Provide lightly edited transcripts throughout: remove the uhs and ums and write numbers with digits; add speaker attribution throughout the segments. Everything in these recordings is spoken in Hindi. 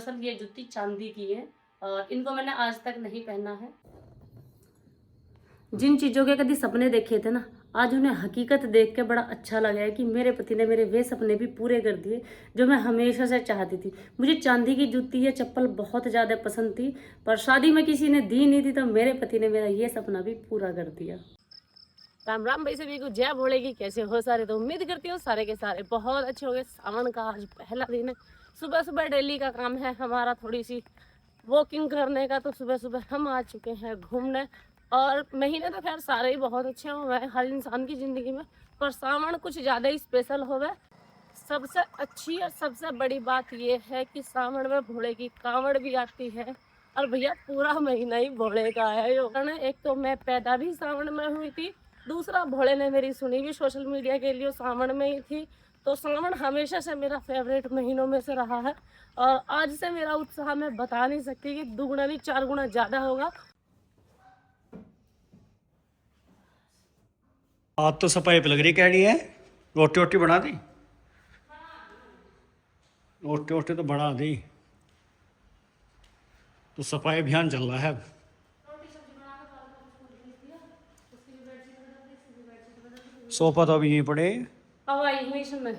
Speaker 1: दरअसल ये जूती चांदी की है और इनको मैंने आज तक नहीं पहना है। जिन चीज़ों के कभी सपने देखे थे ना, आज उन्हें हकीकत देख के बड़ा अच्छा लगा है कि मेरे पति ने मेरे वे सपने भी पूरे कर दिए जो मैं हमेशा से चाहती थी। मुझे चांदी की जूती या चप्पल बहुत ज़्यादा पसंद थी, पर शादी में किसी ने दी नहीं थी, तो मेरे पति ने मेरा ये सपना भी पूरा कर दिया। राम राम भाई सभी को, जय भोले की। कैसे हो सारे? तो उम्मीद करती हूँ सारे के सारे बहुत अच्छे हो गए। सावन का आज पहला दिन है। सुबह सुबह डेली का काम है हमारा थोड़ी सी वॉकिंग करने का, तो सुबह सुबह हम आ चुके हैं घूमने। और महीने तो खैर सारे ही बहुत अच्छे हो गए हर इंसान की ज़िंदगी में, पर सावन कुछ ज़्यादा ही स्पेशल हो गए। सबसे अच्छी और सबसे बड़ी बात यह है कि सावन में भोले की कांवड़ भी आती है। और भैया पूरा महीना ही भोले का है। एक तो मैं पैदा भी सावन में हुई थी, दूसरा भोले ने मेरी सुनी भी सोशल मीडिया के लिए सावन में ही थी। तो सावन हमेशा से मेरा फेवरेट महीनों में से रहा है और आज से मेरा उत्साह मैं बता नहीं सकती कि दुगुना नहीं 4 गुना ज़्यादा होगा।
Speaker 2: आज तो सफाई पे लग रही कह रही है। रोटी वोटी बना दी? रोटी वोटी तो बना दी, तो सफाई अभियान चल रहा है अब। सोफा तो अभी यहीं पड़े।
Speaker 1: अब आई हुई इसमें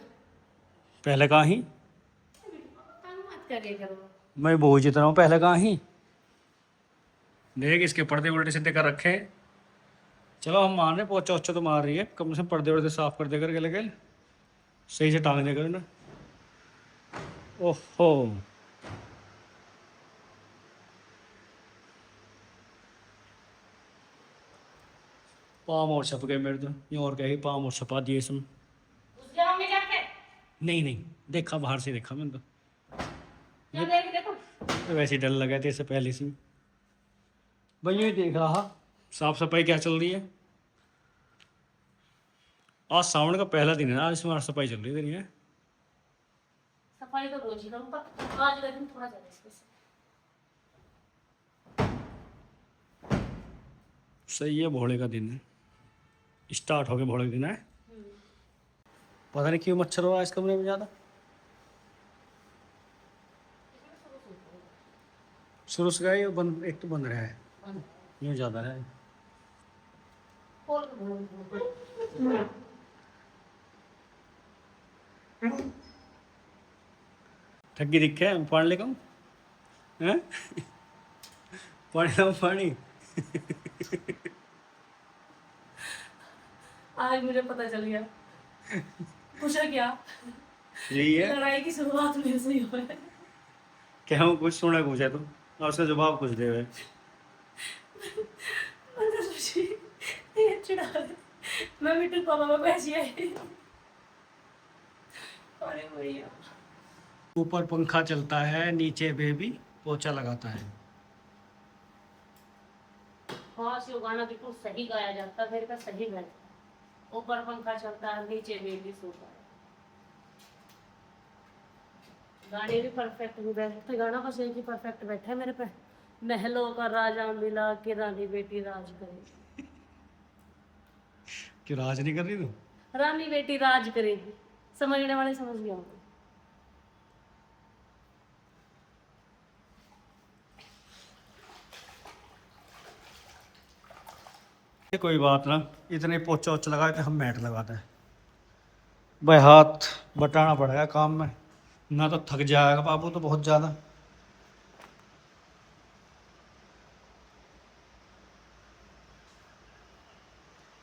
Speaker 2: पहले कहाँ ही?
Speaker 1: तंग मत करिए करो।
Speaker 2: मैं बोझ जितना हूँ, पहले कहाँ ही? देख इसके पर्दे उल्टे सीधे कर रखे हैं। चलो हम मान रहे, पोचा ओचा तो मार रही है, कम से कम पर्दे उल्टे साफ कर देकर गले गए सही से टांग देकर ना। ओहो, पाम और छप गए मेरे तो। ये और क्या ही पाम और छपा दिए इसमें। नहीं नहीं, देखा बाहर से, देखा मैंने तो वैसे ही डर लगा था इससे पहले से। भाई ये देख रहा साफ सफाई क्या चल रही है। आज सावन का पहला दिन है ना, आज इसमें सफाई चल रही है।
Speaker 1: सफाई तो रोज ही करूँ, पर आज का दिन थोड़ा ज़्यादा स्पेशल।
Speaker 2: सही है, भोले का दिन है, स्टार्ट हो गया भोले का दिन है। पता नहीं क्यों मच्छर हो रहा है इस कमरे में ज़्यादा। शुरू से गए बंद, एक तो बंद रहा है, यूँ ज़्यादा है। ठगी दिखे पानी लेकर हैं? पानी लाओ पानी।
Speaker 1: आज मुझे पता चल गया। पूछा क्या?
Speaker 2: यही है
Speaker 1: लड़ाई की शुरुआत मेरे से ही हुई है।
Speaker 2: क्या हूँ, कुछ सुना पूछा तुम और उसका जवाब कुछ दे हुए।
Speaker 1: मैं मिट्टू पापा में पैसी आई। अरे भैया,
Speaker 2: ऊपर पंखा चलता है, नीचे बेबी पोछा लगाता है।
Speaker 1: हाँ, से गाना बिल्कुल सही गाया जाता है, मेरे का सही गाया। ऊपर पंखा चलता है, नीचे बेबी सोता है। गाने भी परफेक्ट भी बैठे, गाना बस एक ही परफेक्ट बैठा है मेरे पे। महलों का राजा मिला कि रानी बेटी राज करेगी।
Speaker 2: क्यों राज नहीं कर रही तू?
Speaker 1: रानी बेटी राज करेगी, समझने वाले समझ गया होंगे।
Speaker 2: कोई बात ना, इतने पोचा वोचा लगा के हम मैट लगाते हैं। भाई हाथ बटाना पड़ेगा काम में, ना तो थक जाएगा बाबू तो बहुत ज़्यादा।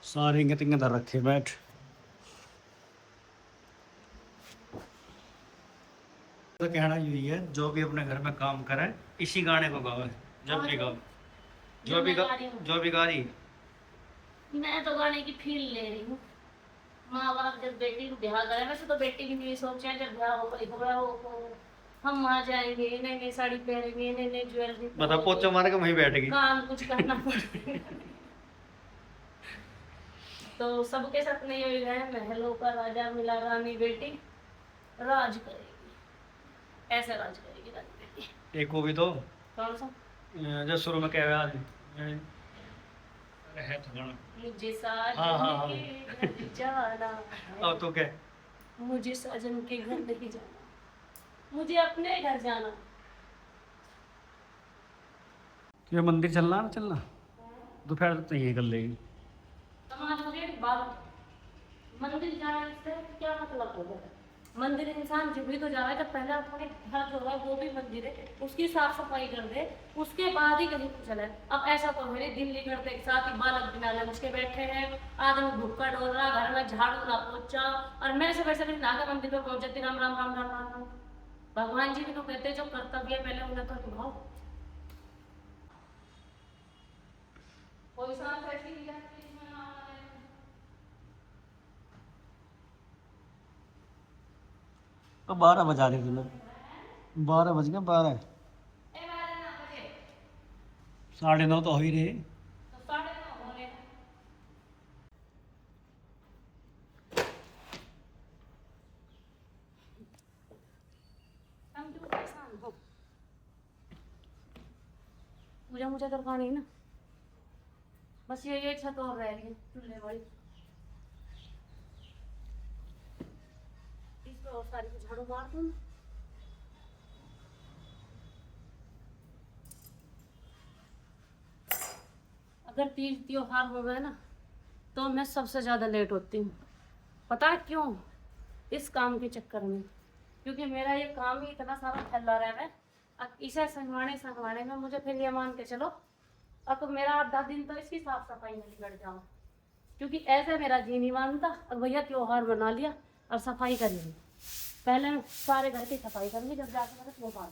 Speaker 2: सारे इंगे तिंगे धर रखे बैठ। तो कहना यही है, जो भी अपने घर में काम करे इसी गाने को गावे, जब भी गाओ, जो भी गा रही।
Speaker 1: मैं तो गाने की फील ले रही हूँ। माँ बाप जब बेटी को ब्याह करे, वैसे तो बेटी की भी सोच है जब ब्याह हो हम आ जाएंगे, नई नई साड़ी पहनेंगे, नई नई ज्वेलरी,
Speaker 2: बता पोचा मार के वहीं बैठेगी,
Speaker 1: काम कुछ करना पड़ेगा। तो सबके सपने यही रहे, महलों का राजा मिला रानी बेटी राज करेगी, ऐसे राज करेगी रानी बेटी।
Speaker 2: एक वो भी तो
Speaker 1: कौन सा?
Speaker 2: जो शुरू में कह रहा है
Speaker 1: मुझे साजन
Speaker 2: हाँ हाँ हाँ।
Speaker 1: के घर जाना है।
Speaker 2: अब तो क्या,
Speaker 1: मुझे सजन के घर नहीं जाना, मुझे अपने घर जाना।
Speaker 2: ये मंदिर चलना ना चलना दोपहर तक तो ये कर लेगी।
Speaker 1: मंदिर जाने से क्या मतलब होगा? मंदिर इंसान जब भी तो जा रहा है, जब पहले अपने घर जो है वो भी मंदिर है, उसकी साफ सफाई कर दे, उसके बाद ही कहीं कुछ चले। अब ऐसा तो मेरे दिल्ली करते एक साथ ही बालक बिना मुझके बैठे हैं, आदमी भूखा डोल रहा, घर में झाड़ू ना पोछा, और मैं से वैसे भी नागा मंदिर पर पहुंच जाती, राम राम राम राम राम राम। भगवान जी भी तो कहते हैं जो कर्तव्य है पहले उन्हें तो निभाओ। कोई साथ ऐसी नहीं जाती इसमें ना आना है।
Speaker 2: अब 12 बजा रहे थे, 12 बज गए, 12
Speaker 1: ए बारे ना बजे
Speaker 2: 9:30 तो हो ही रहे।
Speaker 1: तो 9:30 हो रहे हैं। हम क्यों परेशान हो? पूजा मुझे करवानी है ना, बस ये छत और रह रही है चूल्हे वाली, इस पे और सारी को झाड़ू मार दूँ। अगर तीज त्योहार हो गए ना तो मैं सबसे ज़्यादा लेट होती हूँ। पता है क्यों? इस काम के चक्कर में, क्योंकि मेरा ये काम ही इतना सारा फैला रहा है। अब इसे संगवाने में मुझे फिर ये मान के चलो, अब मेरा 8-10 दिन तो इसकी साफ सफाई में निकल जाओ, क्योंकि ऐसे मेरा जी नहीं मानता। और भैया त्योहार बना लिया और सफाई कर ली, पहले मैं सारे घर की सफाई कर ली, जब जाके मेरा त्योहार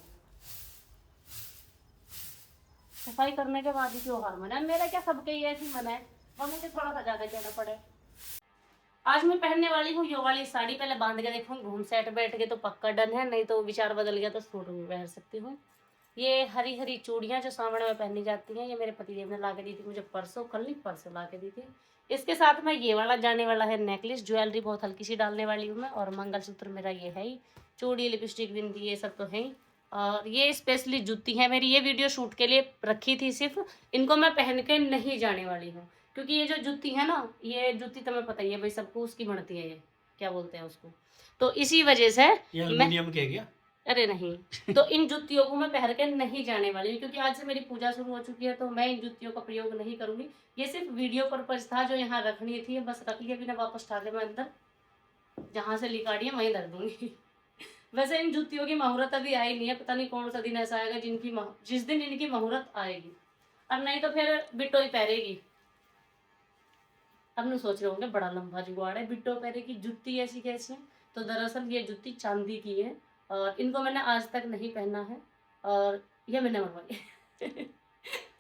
Speaker 1: सफाई करने के बाद ही त्योहार मना। मेरा क्या सबके ही ऐसे ही मना है, और मुझे थोड़ा सा ज्यादा कहना पड़े। आज मैं पहनने वाली हूँ ये वाली साड़ी, पहले बांध के देखूँ घूम सेट बैठ के तो पक्का डन है, नहीं तो विचार बदल गया तो सूट भी पहन सकती हूँ। ये हरी हरी चूड़ियाँ जो सामने में पहनी जाती हैं, ये मेरे पतिदेव ने ला के दी थी मुझे परसों, कल नहीं परसों ला के दी थी। इसके साथ में ये वाला जाने वाला है नेकलेस, ज्वेलरी बहुत हल्की सी डालने वाली हूँ मैं, और मंगलसूत्र मेरा ये है ही, चूड़ी लिपस्टिक बिंदी ये सब तो है ही। और ये स्पेशली जूती है मेरी, ये वीडियो शूट के लिए रखी थी सिर्फ, इनको मैं पहन के नहीं जाने वाली हूँ, क्योंकि ये जो जूती है ना, ये जूती तुम्हें पता ही है भाई, सबको उसकी बनती है, ये क्या बोलते हैं उसको, तो इसी वजह से
Speaker 2: ये
Speaker 1: मैं,
Speaker 2: एल्युमिनियम के क्या?
Speaker 1: अरे नहीं, तो इन जुतियों को मैं पहन के नहीं जाने वाली हूँ, क्योंकि आज से मेरी पूजा शुरू हो चुकी है, तो मैं इन जुतियों का प्रयोग नहीं करूंगी। ये सिर्फ वीडियो पर्पज था, जो यहाँ रखनी थी बस रख लिया, बिना वापस ठाके मैं अंदर जहाँ से लिकाड़ी है वहीं रख दूंगी। वैसे इन जुतियों की मुहूर्त अभी आई नहीं है, पता नहीं कौन सा दिन ऐसा आएगा जिस दिन इनकी मुहूर्त आएगी, और नहीं तो फिर बिट्टो ही पहरेगी। अब नहीं सोच रहे होंगे बड़ा लंबा जुगाड़ है, बिट्टो पैरे की जुत्ती ऐसी कैसी है, तो दरअसल ये जुत्ती चांदी की है, और इनको मैंने आज तक नहीं पहना है, और ये मैंने बनवाई है।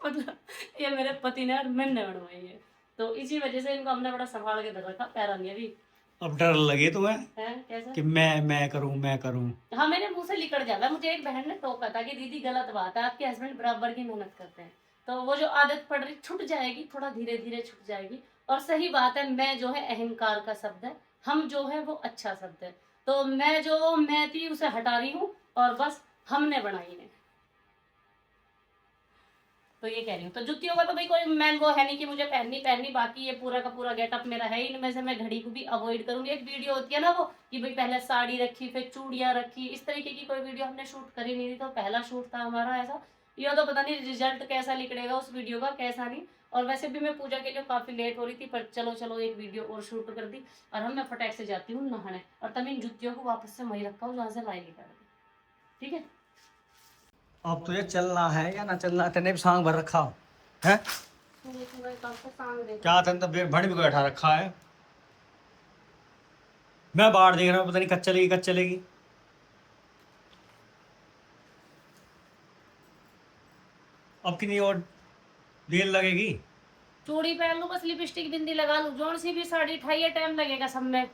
Speaker 1: मतलब ये मेरे पति ने और मैंने बनवाई है, तो इसी वजह से इनको हमने बड़ा संभाल के धर रखा, पैरा नहीं अभी
Speaker 2: अब डर लगे तुम्हें
Speaker 1: है कैसा।
Speaker 2: कि मैं करूं।
Speaker 1: हाँ, मेरे मुंह से निकल जाता है। मुझे एक बहन ने टोका था कि दीदी गलत बात है, आपके हस्बैंड बराबर की मेहनत करते हैं, तो वो जो आदत पड़ रही छूट जाएगी, थोड़ा धीरे धीरे छूट जाएगी। और सही बात है, मैं जो है अहंकार का शब्द है, हम जो है वो अच्छा शब्द है, तो मैं थी उसे हटा रही हूँ, और बस हमने बनाई है, तो ये कह रही हूँ। तो जुतियों का तो भाई कोई मैं वो है नहीं कि मुझे पहननी, बाकी ये पूरा का पूरा गेटअप मेरा है, इनमें से मैं घड़ी को भी अवॉइड करूंगी। एक वीडियो होती है ना वो, कि भाई पहले साड़ी रखी फिर चूड़ियाँ रखी, इस तरीके की कोई वीडियो हमने शूट करी नहीं थी, तो पहला शूट था हमारा ऐसा। यह तो पता नहीं रिजल्ट कैसा निकलेगा उस वीडियो का, कैसा नहीं। और वैसे भी मैं पूजा के लिए काफी लेट हो रही थी, पर चलो एक वीडियो और शूट कर दी, और हम मैं फटाक से जाती हूँ नहाने, और तब इन जुतियों को वापस से वहीं रखा हूँ जहाँ से लाई निकाल दी, ठीक है।
Speaker 2: अब तुझे चलना है या ना चलना? तेने भी सांग भर रखा है? क्या तेने तो भड़ भी बैठा रखा है। मैं बाहर देख रहा हूँ, पता नहीं कब चलेगी। अब कितनी और देर लगेगी?
Speaker 1: चूड़ी पहन लूं, बस लिपस्टिक बिंदी लगा लूं, जोन सी भी साड़ी ठाइए टाइम लगेगा सब में,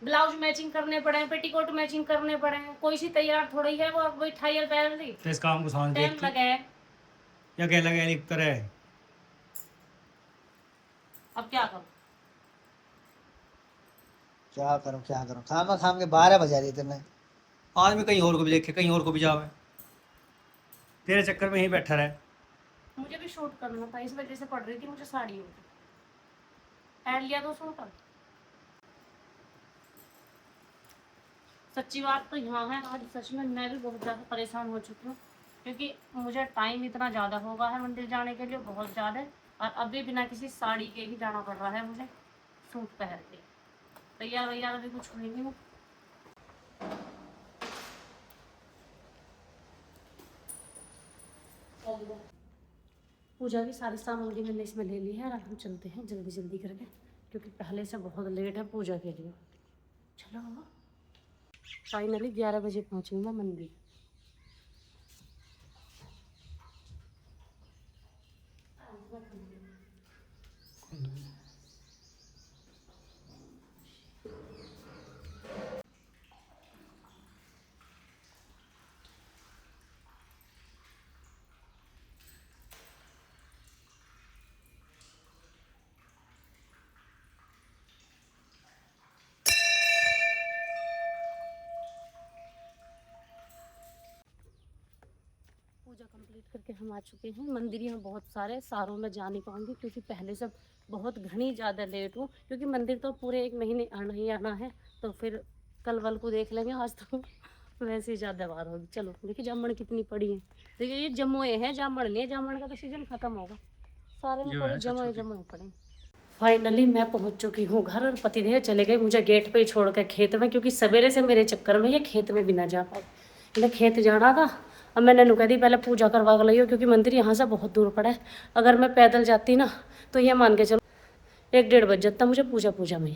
Speaker 1: ब्लाउज मैचिंग करने पड़े, पेटीकोट मैचिंग करने पड़े, कोई सी तैयार थोड़ी है वो वही ठाइए पहन ली,
Speaker 2: तो इस काम को समझ
Speaker 1: टाइम
Speaker 2: देख
Speaker 1: लगे।
Speaker 2: या क्या लगे लिख करे।
Speaker 1: अब क्या करूं?
Speaker 3: क्या करो खाम के 12 बजा रही थे मैं।
Speaker 2: आज मैं कहीं और को भी देखे, कहीं और को भी जावे, तेरे चक्कर में ही बैठा रहे।
Speaker 1: मुझे भी शूट करना था, इस वजह से पड़ रही थी मुझे साड़ी में, पहन लिया तो शूट। सच्ची बात तो यहाँ है, आज सच में मैं भी बहुत ज़्यादा परेशान हो चुकी हूँ। क्योंकि मुझे टाइम इतना ज़्यादा होगा है मंदिर जाने के लिए, बहुत ज़्यादा। और अभी बिना किसी साड़ी के ही जाना पड़ रहा है मुझे, सूट पहन के। तैयार वैयार अभी कुछ हुई नहीं हूँ। पूजा की सारी सामग्री मैंने इसमें ले ली है और अब हम चलते हैं जल्दी जल्दी करके, क्योंकि पहले से बहुत लेट है पूजा के लिए। चलो फाइनली 11 बजे पहुँची मैं मंदिर। पूजा कंप्लीट करके हम आ चुके हैं मंदिर। यहाँ बहुत सारे सारों में जा नहीं पाऊँगी क्योंकि पहले से बहुत घनी ज़्यादा लेट हूँ, क्योंकि मंदिर तो पूरे 1 महीने आना ही आना है, तो फिर कल वल को देख लेंगे। आज तो वैसे ही ज़्यादा बार होगी। चलो देखिए जामन कितनी पड़ी है। देखिए ये जमोए हैं, जामन नहीं है, जामन का तो सीजन खत्म होगा। सारे में पूरे जमोए पड़े। फाइनली मैं पहुंच चुकी हूँ घर और पतिदेव चले गए मुझे गेट पे ही छोड़ कर खेत में, क्योंकि सवेरे से मेरे चक्कर में ये खेत में भी ना जा पाए। इन्हें खेत जाना था। अब मैंने नु कह दी पहले पूजा करवा कर लियो, क्योंकि मंदिर यहाँ से बहुत दूर पड़ा है। अगर मैं पैदल जाती ना तो ये मान के चलो 1-1:30 बज जाता मुझे पूजा में।